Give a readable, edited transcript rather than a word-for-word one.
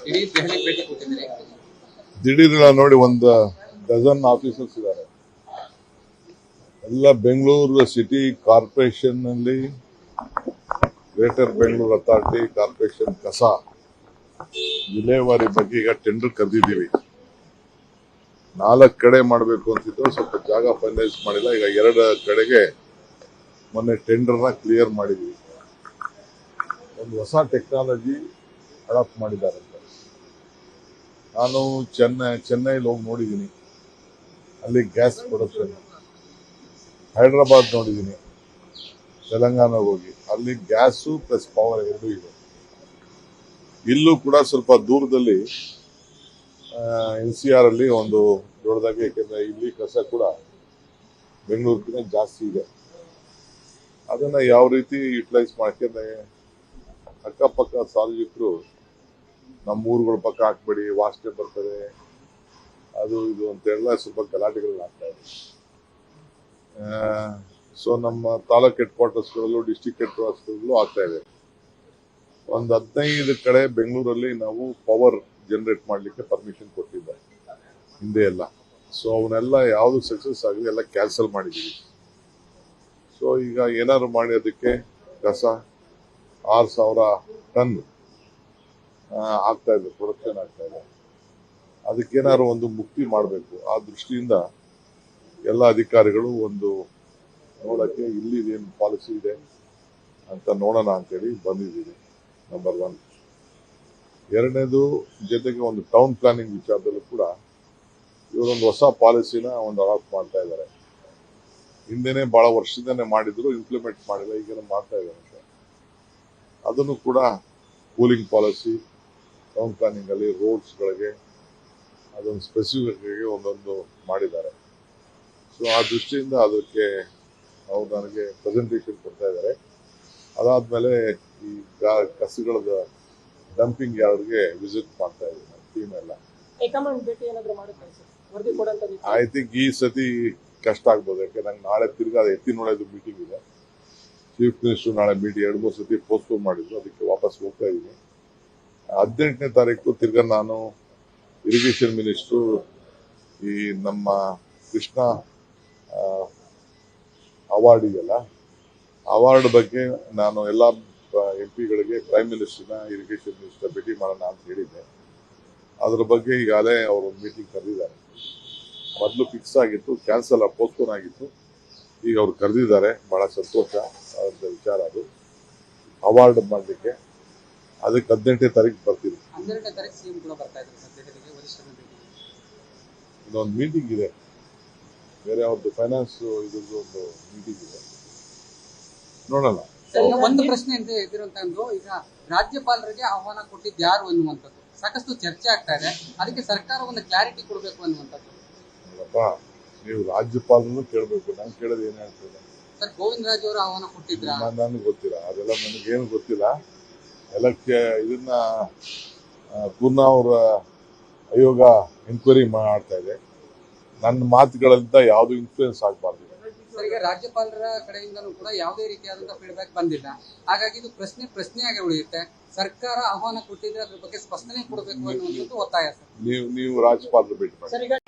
ಇಡೀ ದೆಹಲಿ ಭೇಟಿ ಕೊಟ್ಟಿದ್ದೀರಿ. ದಿಢೀರ್ನ ನೋಡಿ ಒಂದು ಡಜನ್ ಆಫೀಸರ್ಸ್ ಇದ್ದಾರೆ. ಎಲ್ಲ ಬೆಂಗಳೂರು ಸಿಟಿ ಕಾರ್ಪೊರೇಷನ್ ನಲ್ಲಿ ಗ್ರೇಟರ್ ಬೆಂಗಳೂರು ಅಥಾರಿಟಿ ಕಾರ್ಪೊರೇಷನ್ ಕಸ ವಿಲೇವಾರಿ ಬಗ್ಗೆ ಈಗ ಟೆಂಡರ್ ಕರೆದಿದ್ದೀವಿ. 4 ಕಡೆ ಮಾಡಬೇಕು ಅಂತಿದ್ರು, ಸ್ವಲ್ಪ ಜಾಗ ಫೈನಲೈಸ್ ಮಾಡಿಲ್ಲ. ಈಗ 2 ಕಡೆಗೆ ಮೊನ್ನೆ ಟೆಂಡರ್ನ ಕ್ಲಿಯರ್ ಮಾಡಿದ್ವಿ. ಒಂದು ಹೊಸ ಟೆಕ್ನಾಲಜಿ ಅಡಾಪ್ಟ್ ಮಾಡಿದ್ದಾರೆ. ನಾನು ಚೆನ್ನೈಲಿ ಹೋಗಿ ನೋಡಿದ್ದೀನಿ, ಅಲ್ಲಿ ಗ್ಯಾಸ್ ಪ್ರೊಡಕ್ಷನ್. ಹೈದರಾಬಾದ್ ನೋಡಿದ್ದೀನಿ, ತೆಲಂಗಾಣ ಹೋಗಿ ಅಲ್ಲಿ ಗ್ಯಾಸು ಪ್ಲಸ್ ಪವರ್ ಎರಡೂ ಇದೆ. ಇಲ್ಲೂ ಕೂಡ ಸ್ವಲ್ಪ ದೂರದಲ್ಲಿ NCR ಅಲ್ಲಿ ಒಂದು ದೊಡ್ಡದಾಗಿ, ಯಾಕೆಂದ್ರೆ ಇಲ್ಲಿ ಕಸ ಕೂಡ ಬೆಂಗಳೂರಿಗಿಂತ ಜಾಸ್ತಿ ಇದೆ. ಅದನ್ನ ಯಾವ ರೀತಿ ಯುಟಿಲೈಸ್ ಮಾಡ್ಕೊಂಡ್ರೆ ಅಕ್ಕಪಕ್ಕ ಸಾರ್ವಜನಿಕರು ನಮ್ಮ ಊರುಗಳ ಪಕ್ಕ ಹಾಕ್ಬೇಡಿ, ವಾಸನೆ ಬರ್ತದೆ, ಅದು ಇದು ಅಂತೆಲ್ಲ ಸ್ವಲ್ಪ ಗಲಾಟೆಗಳು ಆಗ್ತಾ ಇದೆ. ಸೊ ನಮ್ಮ ತಾಲೂಕ್ ಹೆಡ್ ಕ್ವಾರ್ಟರ್ಸ್ಗಳಲ್ಲೂ ಡಿಸ್ಟಿಕ್ ಹೆಡ್ ಕ್ವಾರ್ಟರ್ಸ್ಗಳಲ್ಲೂ ಆಗ್ತಾ ಇದೆ. ಒಂದು 15 ಕಡೆ ಬೆಂಗಳೂರಲ್ಲಿ ನಾವು ಪವರ್ ಜನರೇಟ್ ಮಾಡಲಿಕ್ಕೆ ಪರ್ಮಿಷನ್ ಕೊಟ್ಟಿದ್ದಾರೆ ಹಿಂದೆ ಎಲ್ಲ. ಸೊ ಅವನ್ನೆಲ್ಲ ಯಾವುದು ಸಕ್ಸಸ್ ಆಗಲಿ, ಎಲ್ಲ ಕ್ಯಾನ್ಸಲ್ ಮಾಡಿದ್ದೀವಿ. ಸೊ ಈಗ ಏನಾದ್ರು ಮಾಡಿ ಅದಕ್ಕೆ ಕಸ 6,000 ಟನ್ ಆಗ್ತಾ ಇದೆ, ಪ್ರೊಡಕ್ಷನ್ ಆಗ್ತಾ ಇದೆ. ಅದಕ್ಕೇನಾದ್ರು ಒಂದು ಮುಕ್ತಿ ಮಾಡಬೇಕು. ಆ ದೃಷ್ಟಿಯಿಂದ ಎಲ್ಲ ಅಧಿಕಾರಿಗಳು ಒಂದು ನೋಡಕ್ಕೆ ಇಲ್ಲಿ ಏನು ಪಾಲಿಸಿ ಇದೆ ಅಂತ ನೋಡೋಣ ಅಂತೇಳಿ ಬಂದಿದ್ದೀವಿ. ನಂಬರ್ 1. ಎರಡನೇದು, ಜೊತೆಗೆ ಒಂದು ಟೌನ್ ಪ್ಲಾನಿಂಗ್ ವಿಚಾರದಲ್ಲೂ ಕೂಡ ಇವರೊಂದು ಹೊಸ ಪಾಲಿಸಿನ ಒಂದು ಅಡಾಪ್ಟ್ ಮಾಡ್ತಾ ಇದ್ದಾರೆ. ಹಿಂದೆನೆ ಬಹಳ ವರ್ಷದಿಂದನೇ ಮಾಡಿದ್ರು, ಇಂಪ್ಲಿಮೆಂಟ್ ಮಾಡಿಲ್ಲ, ಈಗೇನು ಮಾಡ್ತಾ ಇದ್ದಾರೆ. ಅದನ್ನು ಕೂಡ ಕೂಲಿಂಗ್ ಪಾಲಿಸಿ ಟೌನ್ ಪ್ಲಾನಿಂಗ್ ಅಲ್ಲಿ ರೋಡ್ಸ್ಗಳಿಗೆ ಅದೊಂದು ಸ್ಪೆಸಿಫಿಕ್ ಆಗಿ ಒಂದೊಂದು ಮಾಡಿದ್ದಾರೆ. ಸೊ ಆ ದೃಷ್ಟಿಯಿಂದ ಅದಕ್ಕೆ ಅವ್ರು ನನಗೆ ಪ್ರೆಸೆಂಟೇಷನ್ ಕೊಡ್ತಾ ಇದ್ದಾರೆ. ಅದಾದ್ಮೇಲೆ ಈ ಕಸಗಳ ಡಂಪಿಂಗ್ ಯಾರ್ಡ್ಗೆ ವಿಸಿಟ್ ಮಾಡ್ತಾ ಇದ್ದೀನಿ ಟೀಮ್ ಎಲ್ಲ. ಐ ಥಿಂಕ್ ಈ ಸತಿ ಕಷ್ಟ ಆಗ್ಬೋದು, ಯಾಕೆ ನಂಗೆ ನಾಳೆ ತಿರ್ಗಾ ಎತ್ತಿನೊಳೆದು ಮೀಟಿಂಗ್ ಇದೆ. ಚೀಫ್ ಮಿನಿಸ್ಟರ್ ನಾಳೆ ಮೀಟಿಂಗ್ 2-3 ಸತಿ ಪೋಸ್ಟ್ಪೋನ್ ಮಾಡಿದ್ರು, ಅದಕ್ಕೆ ವಾಪಸ್ ಹೋಗ್ತಾ ಇದ್ದೀನಿ. 18ನೇ ತಾರೀಕು ತಿರ್ಗಾ ನಾನು ಇರಿಗೇಷನ್ ಮಿನಿಸ್ಟ್ರು ಈ ನಮ್ಮ ಕೃಷ್ಣ ಅವಾರ್ಡ್ ಇದೆಯಲ್ಲ, ಅವಾರ್ಡ್ ಬಗ್ಗೆ ನಾನು ಎಲ್ಲ MP-ಗಳಿಗೆ ಪ್ರೈಮ್ ಮಿನಿಸ್ಟರ್ನ ಇರಿಗೇಷನ್ ಮಿನಿಸ್ಟರ್ ಭೇಟಿ ಮಾಡೋಣ ಅಂತ ಹೇಳಿದ್ದೆ. ಅದ್ರ ಬಗ್ಗೆ ಈಗಾಗಲೇ ಅವರು ಮೀಟಿಂಗ್ ಕರೆದಿದ್ದಾರೆ. ಮೊದಲು ಫಿಕ್ಸ್ ಆಗಿತ್ತು, ಕ್ಯಾನ್ಸಲ್ ಪೋಸ್ಟ್ಪೋನ್ ಆಗಿತ್ತು, ಈಗ ಅವ್ರು ಕರೆದಿದ್ದಾರೆ. ಬಹಳ ಸಂತೋಷ ಅಂತ ವಿಚಾರ ಅದು. ಅವಾರ್ಡ್ ಮಾಡಲಿಕ್ಕೆ ಅದಕ್ಕೆ 18ನೇ ತಾರೀಕು ಬರ್ತೀವಿ. 12ನೇ ತಾರೀಕು ಸಿಎಂ ಕೂಡ ಬರ್ತಾ ಇದ್ದಾರೆ ಸರ್ ದೆಹಲಿಗೆ, ವರಿಷ್ಠರ ಭೇಟಿ. ಇನ್ನೊಂದು ಮೀಟಿಂಗ್ ಇದೆ, ಬೇರೆ ಅವ್ರದ್ದು ಫೈನಾನ್ಸ್ ಇದ್ರದ್ದು ಒಂದು ಮೀಟಿಂಗ್ ಇದೆ, ನೋಡೋಣ. ಒಂದು ಪ್ರಶ್ನೆ ಅಂತ ಎದುರಂತಂದು, ಈಗ ರಾಜ್ಯಪಾಲರಿಗೆ ಆಹ್ವಾನ ಕೊಟ್ಟಿದ್ದು ಯಾರು ಅನ್ನುವಂಥದ್ದು ಸಾಕಷ್ಟು ಚರ್ಚೆ ಆಗ್ತಾ ಇದೆ. ಅದಕ್ಕೆ ಸರ್ಕಾರ ಒಂದು ಕ್ಲಾರಿಟಿ ಕೊಡಬೇಕು ಅನ್ನುವಂಥದ್ದು. ನೋಡಪ್ಪ, ನೀವು ರಾಜ್ಯಪಾಲರನ್ನು ಕೇಳಬೇಕು, ನಾನು ಕೇಳೋದು ಏನ್ ಹೇಳ್ತದೆ ಸರ್. ಗೋವಿಂದ ರಾಜ್ ಅವರು ಆಹ್ವಾನ ಕೊಟ್ಟಿದ್ರ? ನನಗೆ ಗೊತ್ತಿಲ್ಲ, ಅದೆಲ್ಲ ನನಗೇನು ಗೊತ್ತಿಲ್ಲ. ಇದನ್ನ ಪೂರ್ಣ ಅವರ ಆಯೋಗ ಎನ್ಕ್ವೈರಿ ಮಾಡ್ತಾ ಇದೆ. ನನ್ನ ಮಾತುಗಳಿಂದ ಯಾವುದು ಇನ್ಫ್ಲೂಯೆನ್ಸ್ ಆಗಬಾರ್ದು. ಈಗ ರಾಜ್ಯಪಾಲರ ಕಡೆಯಿಂದನೂ ಕೂಡ ಯಾವುದೇ ರೀತಿಯಾದಂತಹ ಫೀಡ್ಬ್ಯಾಕ್ ಬಂದಿಲ್ಲ. ಹಾಗಾಗಿ ಇದು ಪ್ರಶ್ನೆಯಾಗಿ ಉಳಿಯುತ್ತೆ. ಸರ್ಕಾರ ಆಹ್ವಾನ ಕೊಟ್ಟಿದ್ರೆ ಅದ್ರ ಬಗ್ಗೆ ಸ್ಪಷ್ಟನೆ ಕೊಡಬೇಕು ಅನ್ನುವಂಥದ್ದು ಒತ್ತಾಯ ಸರ್. ನೀವು ರಾಜ್ಯಪಾಲರು ಭೇಟಿ ಮಾಡಿ.